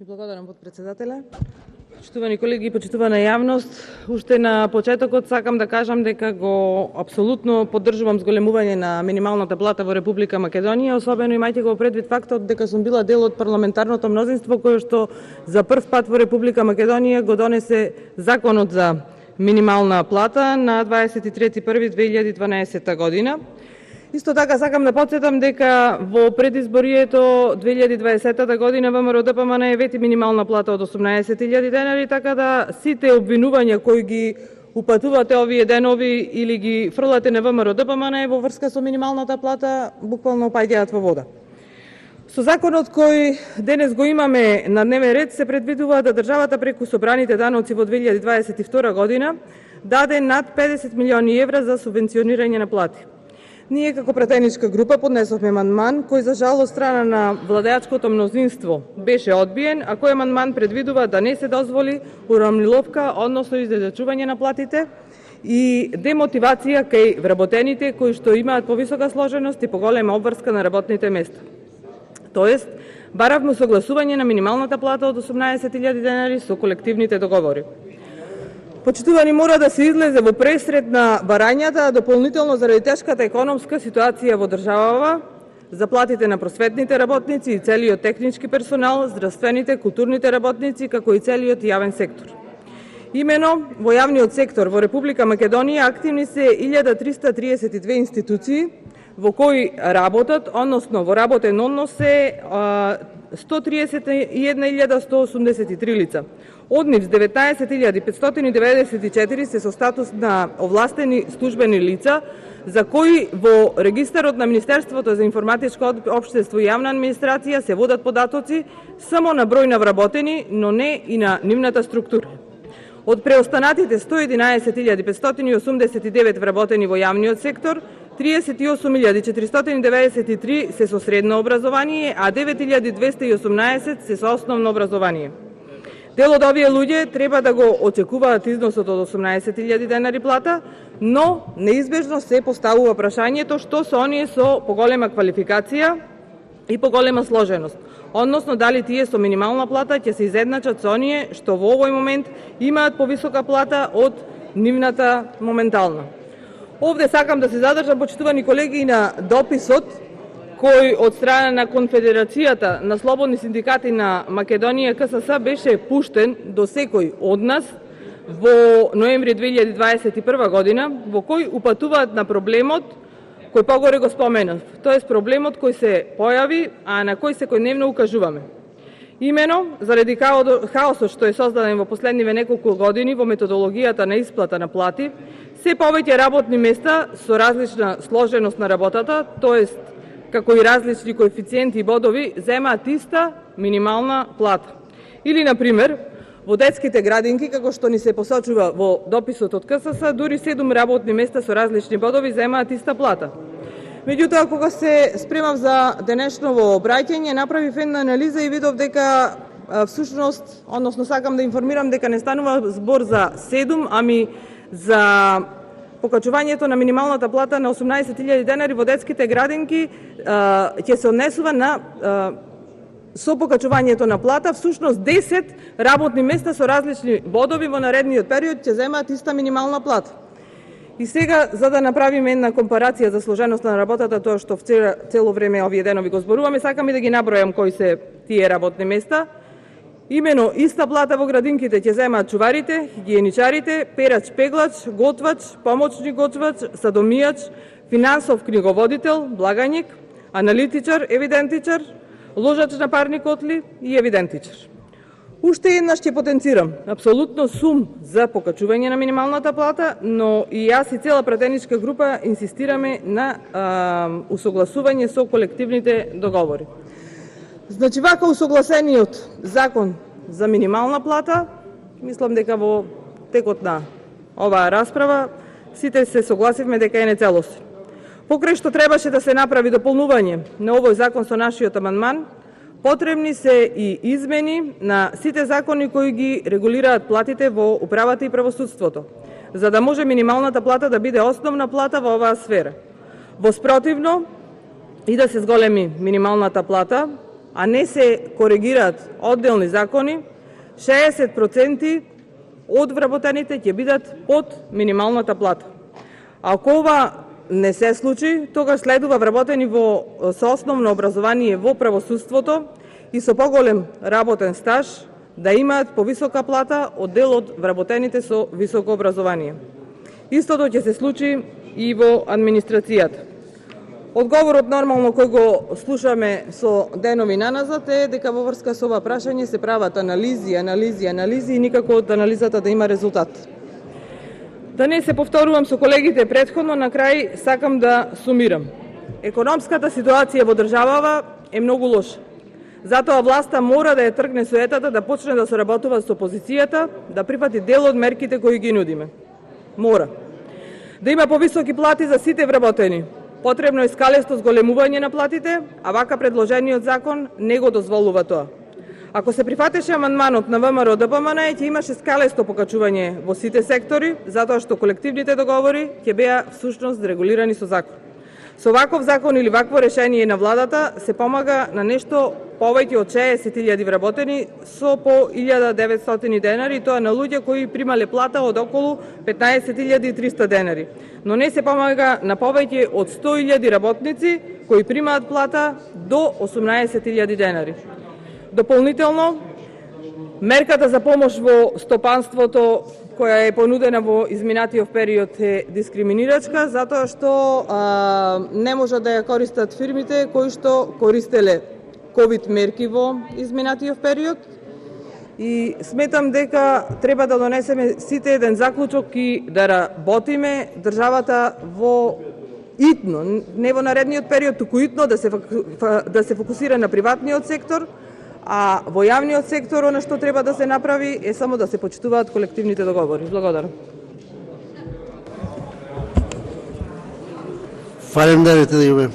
Ви благодарам, потпредседателе. Почитувани колеги и почитувана јавност, уште на почетокот сакам да кажам дека го апсолутно поддржувам зголемување на минималната плата во Република Македонија, особено имајќи го предвид фактот дека сум била дел од парламентарното мнозинство кое што за прв пат во Република Македонија го донесе законот за минимална плата на 23.1.2012 година. Исто така сакам да потсетам дека во предизборието 2020 година ВМРО ДПМН вети минимална плата од 18.000 денари, така да сите обвинувања кои ги упатувате овие денови или ги фрлате на ВМРО ДПМН во врска со минималната плата буквално паѓаат во вода. Со законот кој денес го имаме на дневен ред се предвидува да државата преку собраните даноци во 2022 година даде над 50 милиони евра за субвенционирање на плати. Ние како пратеничка група поднесовме амандман кој за жал од страна на владеачкото мнозинство беше одбиен, а кој амандман предвидува да не се дозволи урамниловка, односно изjednačување на платите и демотивација кај вработените кои што имаат повисока сложеност и поголема обврска на работните места. Тоест, баравно согласување на минималната плата од 18.000 денари со колективните договори. Почитувани, мора да се излезе во пресред на барањата, дополнително заради тешката економска ситуација во државава, заплатите на просветните работници и целиот технички персонал, здравствените, културните работници, како и целиот јавен сектор. Имено, во јавниот сектор во Република Македонија активни се 1332 институции, во кои работат, односно во работен однос се 131.183 лица. Од нив 19.594 се со статус на овластени службени лица, за кои во регистарот на Министерството за информатичко општество и јавна администрација се водат податоци само на број на вработени, но не и на нивната структура. Од преостанатите 111.589 вработени во јавниот сектор, 38.493 се со средно образование, а 9.218 се со основно образование. Дел од овие луѓе треба да го очекуваат износот од 18.000 денари плата, но неизбежно се поставува прашањето што со оние со поголема квалификација и поголема сложеност, односно дали тие со минимална плата ќе се изедначат со оние што во овој момент имаат повисока плата од нивната моментална. Овде сакам да се задржам, почитувани колеги, и на дописот кој од страна на Конфедерацијата на слободни синдикати на Македонија КСС беше пуштен до секој од нас во ноември 2021 година, во кој упатуваат на проблемот кој погоре го споменав, тоест проблемот кој се појави, а на кој секојдневно укажуваме. Имено, заради хаосот што е создаден во последниве неколку години во методологијата на исплата на плати, се повеќе работни места со различна сложеност на работата, тоест како и различни коефициенти и бодови, земаат иста минимална плата. Или, например, во детските градинки, како што ни се посочува во дописот од КСС, дури 7 работни места со различни бодови земаат иста плата. Меѓутоа, кога се спремав за денешново обраќање, направив една анализа и видов дека всушност, односно сакам да информирам дека не станува збор за 7, ами за покачувањето на минималната плата на 18.000 денари во детските градинки ќе се однесува на со покачувањето на плата, всушност 10 работни места со различни бодови во наредниот период ќе земаат иста минимална плата. И сега, за да направиме една компарација за сложеност на работата, тоа што цело време овие денови го зборуваме, сакам и да ги набројам кои се тие работни места. Имено, иста плата во градинките ќе земаат чуварите, хигиеничарите, перач-пеглач, готвач, помоцник готвач, садомијач, финансов книговодител, благањик, аналитичар, евидентичар, ложач на парни котли и евидентичар. Уште еднаш ќе потенцирам, апсолутно сум за покачување на минималната плата, но и јас и цела пратеничка група инсистираме на усогласување со колективните договори. Значи, вака усогласениот закон за минимална плата, мислам дека во текот на оваа расправа сите се согласивме дека е нецелосен. Покрај што требаше да се направи дополнување на овој закон со нашиот амандман, потребни се и измени на сите закони кои ги регулираат платите во управата и правосудството, за да може минималната плата да биде основна плата во оваа сфера. Во спротивно, и да се зголеми минималната плата, а не се коригираат одделни закони, 60% од вработените ќе бидат под минималната плата. Ако ова не се случи, тогаш следува вработени со основно образование во правосудството и со поголем работен стаж да имаат повисока плата од дел од вработените со високо образование. Истото ќе се случи и во администрацијата. Одговорот нормално кој го слушаме со денови наназад е дека во врска со ова прашање се прават анализи и никако од анализата да има резултат. Да не се повторувам со колегите претходно, на крај сакам да сумирам. Економската ситуација во државава е многу лоша. Затоа власта мора да ја тргне суетата да почне да соработува со опозицијата, да прифати дел од мерките кои ги нудиме. Мора. Да има повисоки плати за сите вработени. Потребно е скалесто зголемување на платите, а вака предложениот закон не го дозволува тоа. Ако се прифатеше амандманот на ВМРО ДПМН, ќе имаше скалесто покачување во сите сектори, затоа што колективните договори ќе беа всушност регулирани со закон. Со ваков закон или вакво решение на владата се помага на нешто повеќе од 60.000 вработени со по 1.900 денари, тоа на луѓе кои примале плата од околу 15.300 денари. Но не се помага на повеќе од 100.000 работници кои примаат плата до 18.000 денари. Дополнително, мерката за помош во стопанството која е понудена во изминатиот период е дискриминирачка, затоа што не можат да ја користат фирмите кои што користеле ковид мерки во изминатиот период. И сметам дека треба да донесеме сите еден заклучок и да работиме државата во итно, не во наредниот период, туку итно да се фокусира на приватниот сектор, а во јавниот сектор она што треба да се направи е само да се почитуваат колективните договори. Благодарам. Фалемдерите да